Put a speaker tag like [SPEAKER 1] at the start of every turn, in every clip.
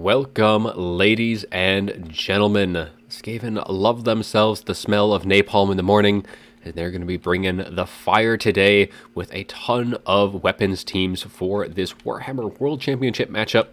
[SPEAKER 1] Welcome, ladies and gentlemen. Skaven love themselves the smell of napalm in the morning, and they're going to be bringing the fire today with a ton of weapons teams for this Warhammer World Championship matchup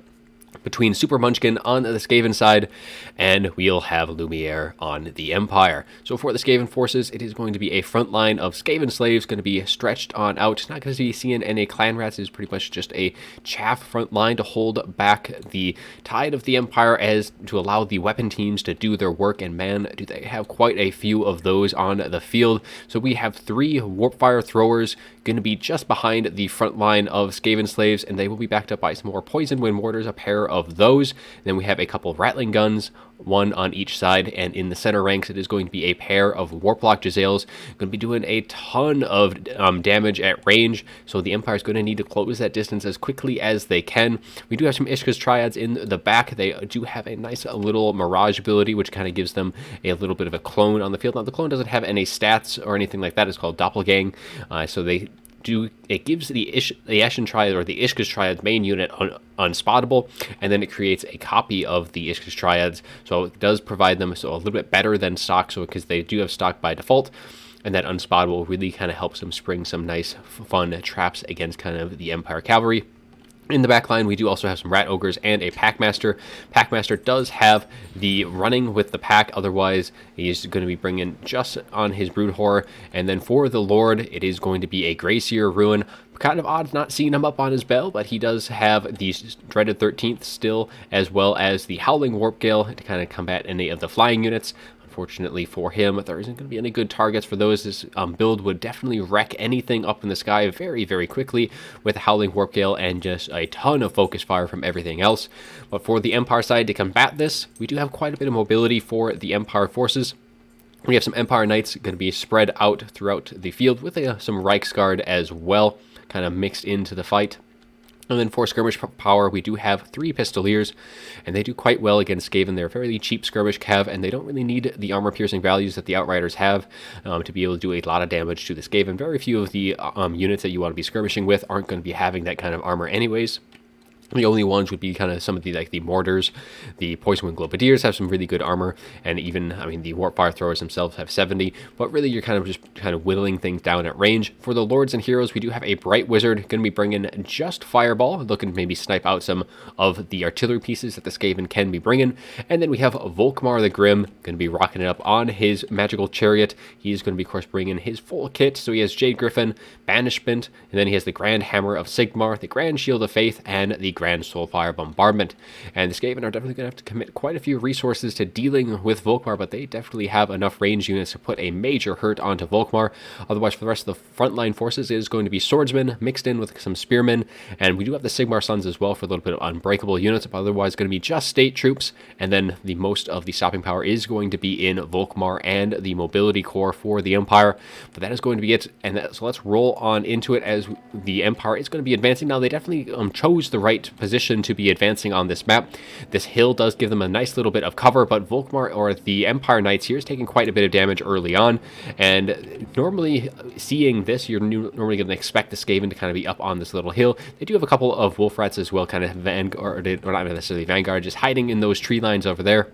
[SPEAKER 1] between Supermunchkin on the Skaven side, and we'll have Lumieré on the Empire. So for the Skaven forces, it is going to be a front line of Skaven slaves, going to be stretched on out. Not going to be seeing any clan rats. It's pretty much just a chaff front line to hold back the tide of the Empire, as to allow the weapon teams to do their work. And man, do they have quite a few of those on the field. So we have 3 warp fire throwers going to be just behind the front line of Skaven slaves, and they will be backed up by some more poison wind mortars, a pair of those. Then we have a couple of rattling guns, one on each side, and in the center ranks it is going to be a pair of warplock Giselles, going to be doing a ton of damage at range. So the Empire is going to need to close that distance as quickly as they can. We do have some Ishka's Triads in the back. They do have a nice little Mirage ability, which kind of gives them a little bit of a clone on the field. Now the clone doesn't have any stats or anything like that. It's called Doppelgang, so it gives the Ashen Triad or the Ishka's Triad's main unit unspottable, and then it creates a copy of the Ishka's Triads, so it does provide them a little bit better than stock, so because they do have stock by default, and that unspottable really kind of helps them spring some nice fun traps against kind of the Empire cavalry. In the back line, we do also have some Rat Ogres and a Packmaster. Packmaster does have the running with the pack, otherwise he's going to be bringing just on his Brood Horror. And then for the Lord, it is going to be a Grayseer Ruin. Kind of odd not seeing him up on his bell, but he does have the Dreaded 13th still, as well as the Howling Warp Gale to kind of combat any of the flying units. Unfortunately for him, there isn't going to be any good targets for those. This build would definitely wreck anything up in the sky very, very quickly with Howling Warp Gale and just a ton of focus fire from everything else. But for the Empire side, to combat this, we do have quite a bit of mobility for the Empire forces. We have some Empire Knights going to be spread out throughout the field with some Reiksguard as well, kind of mixed into the fight. And then for skirmish power, we do have 3 Pistoliers, and they do quite well against Skaven. They're fairly cheap skirmish cav, and they don't really need the armor-piercing values that the Outriders have to be able to do a lot of damage to the Skaven. Very few of the units that you want to be skirmishing with aren't going to be having that kind of armor anyways. The only ones would be kind of some of the mortars. The Poison Wind Globadiers have some really good armor, and even, the Warp Fire Throwers themselves have 70, but really you're kind of whittling things down at range. For the Lords and Heroes, we do have a Bright Wizard, going to be bringing just Fireball, looking to maybe snipe out some of the artillery pieces that the Skaven can be bringing. And then we have Volkmar the Grim, going to be rocking it up on his Magical Chariot. He's going to be, of course, bringing his full kit, so he has Jade Griffin, Banishment, and then he has the Grand Hammer of Sigmar, the Grand Shield of Faith, and the Grand Soulfire Bombardment. And the Skaven are definitely going to have to commit quite a few resources to dealing with Volkmar, but they definitely have enough range units to put a major hurt onto Volkmar. Otherwise, for the rest of the frontline forces, it is going to be Swordsmen mixed in with some Spearmen, and we do have the Sigmar Sons as well for a little bit of unbreakable units, but otherwise going to be just State Troops, and then the most of the stopping power is going to be in Volkmar and the Mobility Corps for the Empire. But that is going to be it, and so let's roll on into it, as the Empire is going to be advancing. Now, they definitely chose the right position to be advancing on this map. This hill does give them a nice little bit of cover, but Volkmar, or the Empire Knights here, is taking quite a bit of damage early on, and normally seeing this, you're normally going to expect the Skaven to kind of be up on this little hill. They do have a couple of Wolf Rats as well, kind of Vanguard, or not necessarily Vanguard, just hiding in those tree lines over there.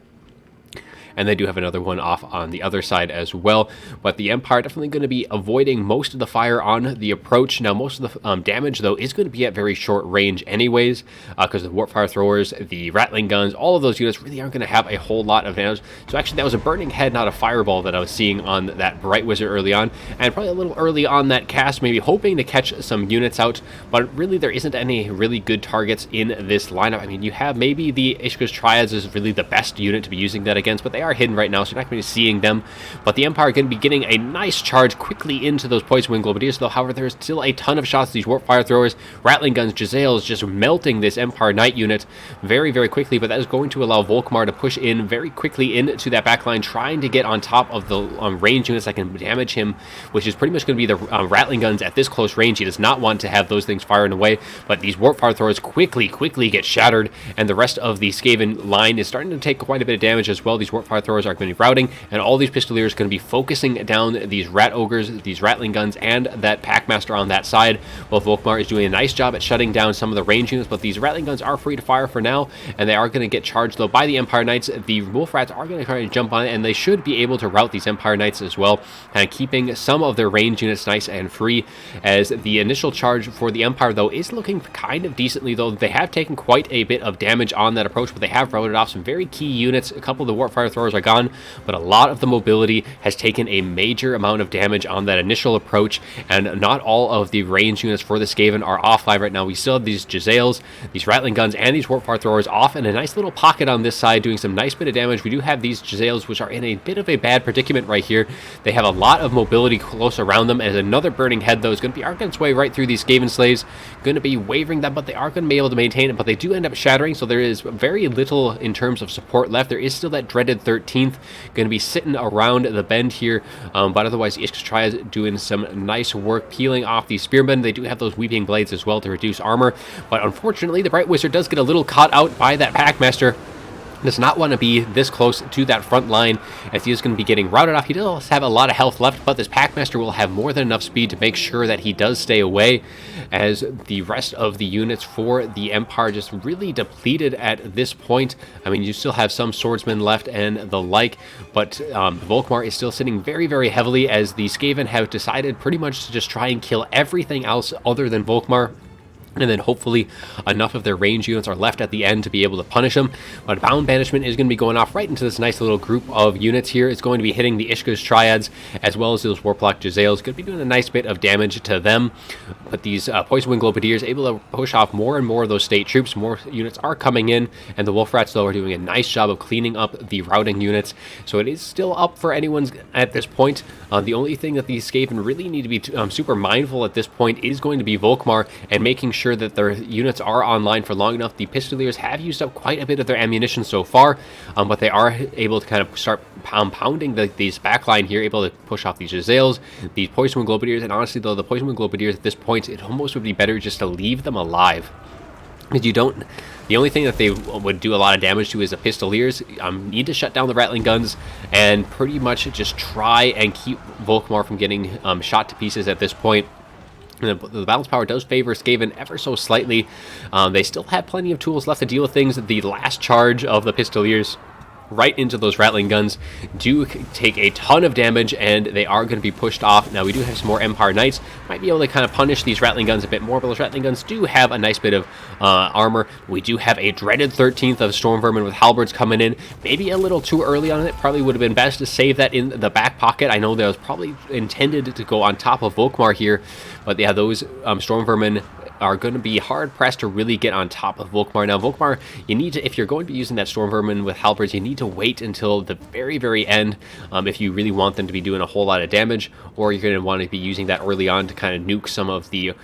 [SPEAKER 1] And they do have another one off on the other side as well. But the Empire definitely going to be avoiding most of the fire on the approach. Now, most of the damage, though, is going to be at very short range anyways, because the Warp Fire Throwers, the Rattling Guns, all of those units really aren't going to have a whole lot of damage. So actually, that was a Burning Head, not a Fireball, that I was seeing on that Bright Wizard early on. And probably a little early on that cast, maybe hoping to catch some units out. But really, there isn't any really good targets in this lineup. You have maybe the Ishka's Triads is really the best unit to be using that against, but they are hidden right now, so you're not going to be seeing them. But the Empire are going to be getting a nice charge quickly into those Poison Wind Globadiers, though. However, there's still a ton of shots. These Warp Fire Throwers, Rattling Guns, Giselles just melting this Empire Knight unit very, very quickly, but that is going to allow Volkmar to push in very quickly into that backline, trying to get on top of the range units that can damage him, which is pretty much going to be the Rattling Guns at this close range. He does not want to have those things firing away, but these Warp Fire Throwers quickly get shattered, and the rest of the Skaven line is starting to take quite a bit of damage as well. These Warp fire throwers are going to be routing, and all these pistoliers are going to be focusing down these rat ogres, these ratling guns, and that packmaster on that side. Well, Volkmar is doing a nice job at shutting down some of the range units, but these ratling guns are free to fire for now, and they are going to get charged though by the Empire Knights. The wolf rats are going to try to jump on it, and they should be able to rout these Empire Knights as well, kind of keeping some of their range units nice and free. As the initial charge for the Empire though is looking kind of decently, though they have taken quite a bit of damage on that approach, but they have routed off some very key units. A couple of the warp fire throwers are gone, but a lot of the mobility has taken a major amount of damage on that initial approach, and not all of the range units for the Skaven are offline right now. We still have these Jezzails, these rattling guns, and these warp fire throwers off in a nice little pocket on this side, doing some nice bit of damage. We do have these Jezzails, which are in a bit of a bad predicament right here. They have a lot of mobility close around them, as another burning head though is going to be arcing its way right through these Skaven slaves, going to be wavering them, but they are going to be able to maintain it, but they do end up shattering, so there is very little in terms of support left. There is still that dreaded 13th going to be sitting around the bend here, but otherwise the Ishka's Triads doing some nice work peeling off these spearmen. They do have those weeping blades as well to reduce armor, but unfortunately the Bright Wizard does get a little caught out by that Packmaster. Does not want to be this close to that front line, as he is going to be getting routed off. He does have a lot of health left, but this Packmaster will have more than enough speed to make sure that he does stay away, as the rest of the units for the Empire just really depleted at this point. I mean, you still have some swordsmen left and the like, but Volkmar is still sitting very, very heavily, as the Skaven have decided pretty much to just try and kill everything else other than Volkmar. And then hopefully enough of their range units are left at the end to be able to punish them. But Bound Banishment is going to be going off right into this nice little group of units here. It's going to be hitting the Ishka's Triads as well as those Warplock Jezzails. Going to be doing a nice bit of damage to them. But these Poison Wing Globadiers able to push off more and more of those state troops. More units are coming in, and the Wolf Rats though are doing a nice job of cleaning up the routing units. So it is still up for anyone's at this point. The only thing that these Skaven really need to be super mindful at this point is going to be Volkmar, and making sure that their units are online for long enough. The Pistoliers have used up quite a bit of their ammunition so far, but they are able to kind of start pounding these backline here, able to push off these Jezzails, these Poison Wing Globadiers, and honestly though, the Poison Wing Globadiers at this point, it almost would be better just to leave them alive. Because you don't... The only thing that they would do a lot of damage to is the Pistoliers. Need to shut down the rattling guns and pretty much just try and keep Volkmar from getting shot to pieces at this point. The balance power does favor Skaven ever so slightly. They still have plenty of tools left to deal with things. The last charge of the Pistoliers right into those rattling guns do take a ton of damage, and they are going to be pushed off. Now we do have some more Empire Knights, might be able to kind of punish these rattling guns a bit more, but those rattling guns do have a nice bit of armor. We do have a dreaded 13th of Storm Vermin with halberds coming in, maybe a little too early on it. Probably would have been best to save that in the back pocket. I know that was probably intended to go on top of Volkmar here, but yeah, those Storm Vermin are going to be hard-pressed to really get on top of Volkmar. Now, Volkmar, you need to, if you're going to be using that Storm Vermin with halberds, you need to wait until the very, very end if you really want them to be doing a whole lot of damage, or you're going to want to be using that early on to kind of nuke some of the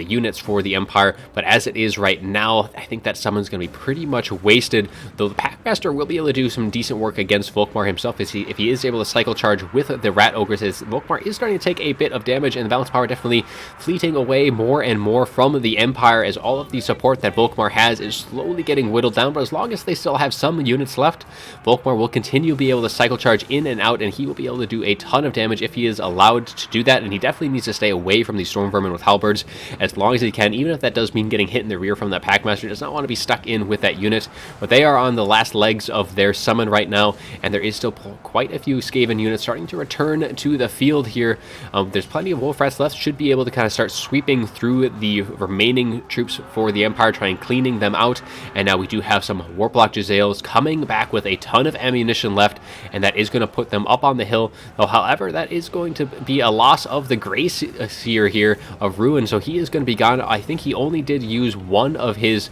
[SPEAKER 1] units for the Empire. But as it is right now, I think that summon's going to be pretty much wasted, though the Packmaster will be able to do some decent work against Volkmar himself, if he is able to cycle charge with the Rat Ogres, as Volkmar is starting to take a bit of damage, and the balance power definitely fleeting away more and more from the Empire, as all of the support that Volkmar has is slowly getting whittled down. But as long as they still have some units left, Volkmar will continue to be able to cycle charge in and out, and he will be able to do a ton of damage if he is allowed to do that, and he definitely needs to stay away from the Storm Vermin with halberds as long as he can, even if that does mean getting hit in the rear from that Packmaster. Does not want to be stuck in with that unit, but they are on the last legs of their summon right now, and there is still quite a few Skaven units starting to return to the field here. There's plenty of Wolf Rats left, should be able to kind of start sweeping through the remaining troops for the Empire, trying cleaning them out, and now we do have some Warplock Jezzails coming back with a ton of ammunition left, and that is going to put them up on the hill. Though, however, that is going to be a loss of the Grey Seer here of Ruin, so he is going to be gone. I think he only did use one of his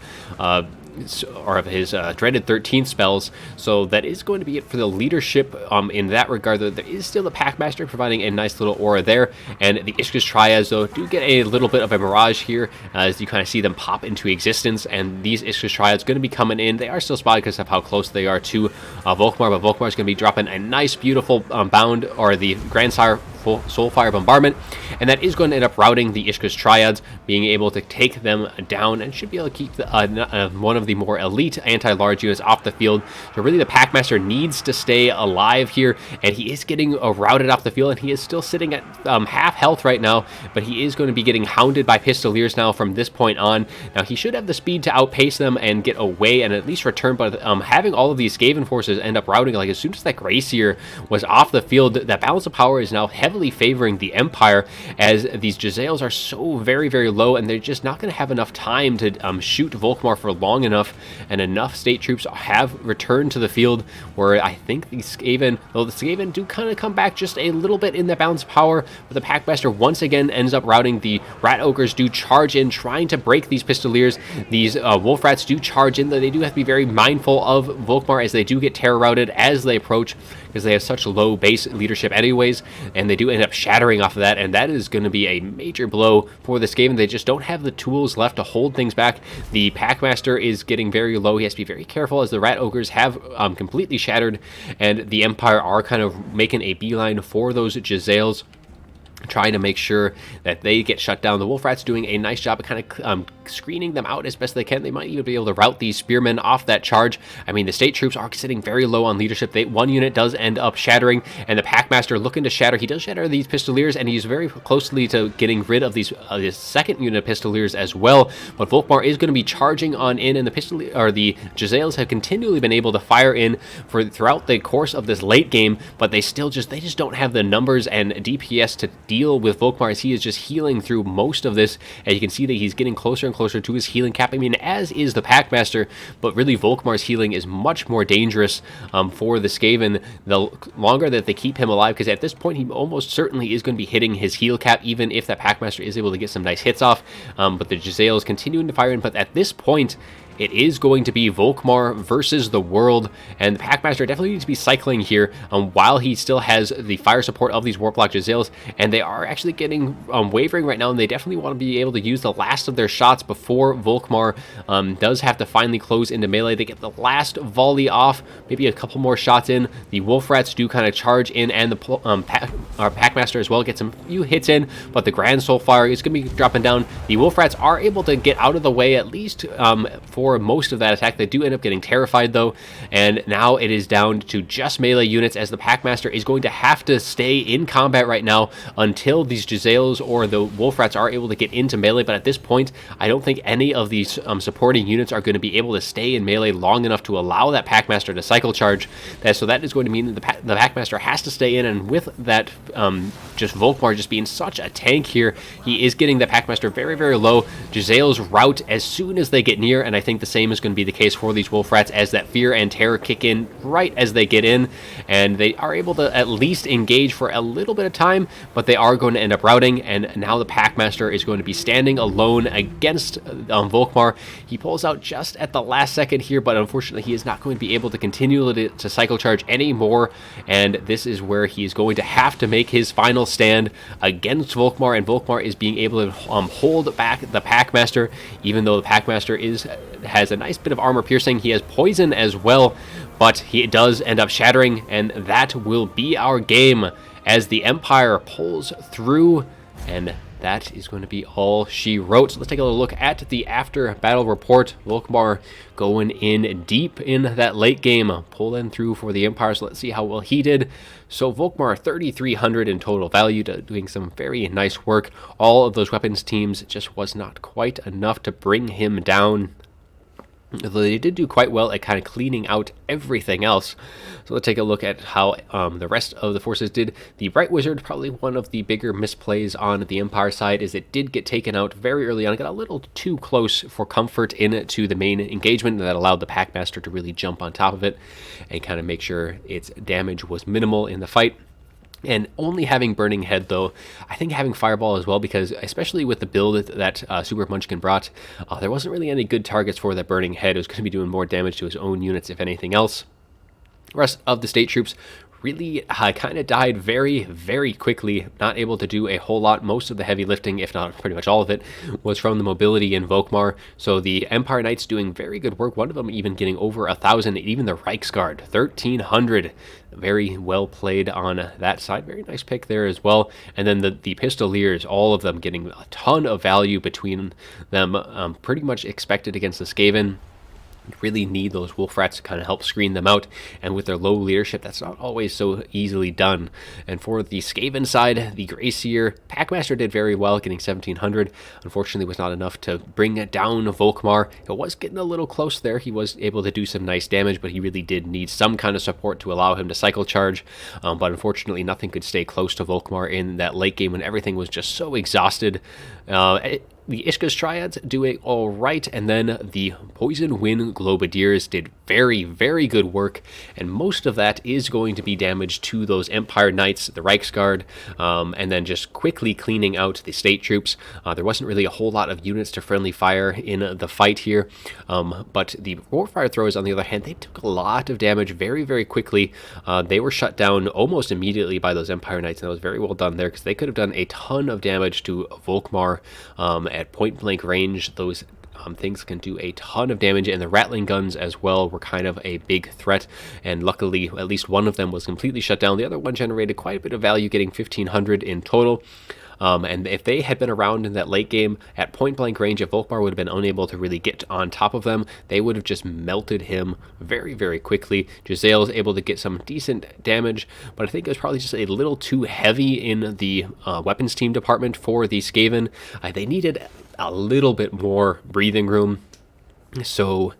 [SPEAKER 1] dreaded 13 spells, so that is going to be it for the leadership in that regard. Though there is still the Packmaster providing a nice little aura there, and the Ishka's Triads though do get a little bit of a mirage here as you kind of see them pop into existence, and these Ishka's Triads going to be coming in. They are still spotted because of how close they are to Volkmar, but Volkmar is going to be dropping a nice beautiful bound, or the Grandsire Soulfire Bombardment, and that is going to end up routing the Ishka's Triads, being able to take them down, and should be able to keep one of the more elite anti-large units off the field. So really the Packmaster needs to stay alive here, and he is getting routed off the field, and he is still sitting at half health right now, but he is going to be getting hounded by Pistoliers now from this point on. Now he should have the speed to outpace them and get away and at least return, but having all of these Skaven forces end up routing, like as soon as that Gracier was off the field, that balance of power is now heavily favoring the Empire, as these Jezzails are so very, very low, and they're just not going to have enough time to shoot Volkmar for long enough, and enough state troops have returned to the field, where I think the Skaven, though the Skaven do kind of come back just a little bit in that balance of power, but the Packmaster once again ends up routing. The Rat Ogres do charge in, trying to break these Pistoliers. These Wolf Rats do charge in, though they do have to be very mindful of Volkmar, as they do get terror routed as they approach, because they have such low base leadership anyways, and they do end up shattering off of that, and that is going to be a major blow for the Skaven. They just don't have the tools left to hold things back. The Packmaster is getting very low. He has to be very careful, as the Rat Ogres have completely shattered, and the Empire are kind of making a beeline for those Jezzails, trying to make sure that they get shut down. The Wolf Rats doing a nice job of kind of screening them out as best they can. They might even be able to rout these Spearmen off that charge. I mean, the state troops are sitting very low on leadership. One unit does end up shattering, and the Packmaster looking to shatter. He does shatter these Pistoliers, and he's very closely to getting rid of these this second unit of Pistoliers as well. But Volkmar is going to be charging on in, and the Jezzails have continually been able to fire in throughout the course of this late game, but they just don't have the numbers and DPS to deal with Volkmar, as he is just healing through most of this, and you can see that he's getting closer and closer to his healing cap. I mean, as is the Packmaster, but really Volkmar's healing is much more dangerous for the Skaven the longer that they keep him alive, because at this point he almost certainly is going to be hitting his heal cap, even if that Packmaster is able to get some nice hits off. But the Jezzail is continuing to fire in, but at this point it is going to be Volkmar versus the world, and the Packmaster definitely needs to be cycling here while he still has the fire support of these Warplock Jezzails, and they are actually getting wavering right now, and they definitely want to be able to use the last of their shots before Volkmar does have to finally close into melee. They get the last volley off, maybe a couple more shots in. The Wolf Rats do kind of charge in, and the Packmaster as well gets a few hits in, but the Grand Soulfire is going to be dropping down. The Wolf Rats are able to get out of the way, at least for most of that attack. They do end up getting terrified though, and now it is down to just melee units, as the Packmaster is going to have to stay in combat right now until these Jezzails or the Wolf Rats are able to get into melee. But at this point, I don't think any of these supporting units are going to be able to stay in melee long enough to allow that Packmaster to cycle charge. So that is going to mean that the Packmaster has to stay in, and with that just Volkmar just being such a tank here, he is getting the Packmaster very, very low. Jezzails rout as soon as they get near, and I think the same is going to be the case for these Wolf Rats, as that fear and terror kick in right as they get in, and they are able to at least engage for a little bit of time, but they are going to end up routing, and now the Packmaster is going to be standing alone against Volkmar. He pulls out just at the last second here, but unfortunately he is not going to be able to continue to cycle charge anymore, and this is where he is going to have to make his final stand against Volkmar, and Volkmar is being able to hold back the Packmaster, even though the Packmaster has a nice bit of armor piercing. He has poison as well, but he does end up shattering, and that will be our game as the Empire pulls through, and that is going to be all she wrote. So let's take a look at the after battle report. Volkmar going in deep in that late game, pulling through for the Empire. So let's see how well he did. So Volkmar 3,300 in total value, doing some very nice work. All of those weapons teams just was not quite enough to bring him down, although they did do quite well at kind of cleaning out everything else. So let's take a look at how the rest of the forces did. The Bright Wizard, probably one of the bigger misplays on the Empire side, is it did get taken out very early on. It got a little too close for comfort into the main engagement, and that allowed the Packmaster to really jump on top of it and kind of make sure its damage was minimal in the fight. And only having Burning Head, though, I think having Fireball as well, because especially with the build that Supermunchkin brought, there wasn't really any good targets for that Burning Head. It was going to be doing more damage to his own units, if anything else. The rest of the state troops really kind of died very, very quickly, not able to do a whole lot. Most of the heavy lifting, if not pretty much all of it, was from the mobility in Volkmar. So the Empire Knights doing very good work, one of them even getting over 1,000, even the Reichsguard, 1,300. Very well played on that side. Very nice pick there as well. And then the Pistoliers, all of them getting a ton of value between them, pretty much expected against the Skaven. Really need those wolf rats to kind of help screen them out, and with their low leadership, that's not always so easily done. And for the Skaven side, the Gracier Packmaster did very well, getting 1,700. Unfortunately, was not enough to bring down Volkmar. It was getting a little close there. He was able to do some nice damage, but he really did need some kind of support to allow him to cycle charge. But unfortunately, nothing could stay close to Volkmar in that late game when everything was just so exhausted. The Ishka's Triads doing all right, and then the Poison Wind Globadiers did very, very good work, and most of that is going to be damage to those Empire Knights, the Reichsguard, and then just quickly cleaning out the state troops. There wasn't really a whole lot of units to friendly fire in the fight here, but the Warfire Throwers, on the other hand, they took a lot of damage very, very quickly. They were shut down almost immediately by those Empire Knights, and that was very well done there, because they could have done a ton of damage to Volkmar. At point-blank range, those things can do a ton of damage, and the Rattling guns as well were kind of a big threat, and luckily at least one of them was completely shut down. The other one generated quite a bit of value, getting 1,500 in total. And if they had been around in that late game at point-blank range, if Volkmar would have been unable to really get on top of them, they would have just melted him very, very quickly. Giselle was able to get some decent damage, but I think it was probably just a little too heavy in the weapons team department for the Skaven. They needed a little bit more breathing room, so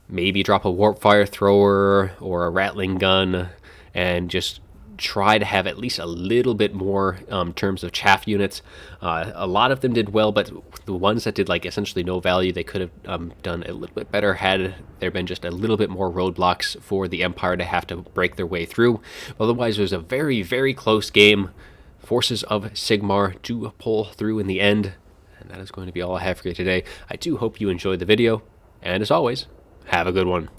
[SPEAKER 1] maybe drop a Warp Fire Thrower or a Rattling gun and just try to have at least a little bit more terms of chaff units. A lot of them did well, but the ones that did like essentially no value, they could have done a little bit better had there been just a little bit more roadblocks for the Empire to have to break their way through. Otherwise, it was a very, very close game. Forces of Sigmar do pull through in the end, and that is going to be all I have for you today. I do hope you enjoyed the video, and as always, have a good one.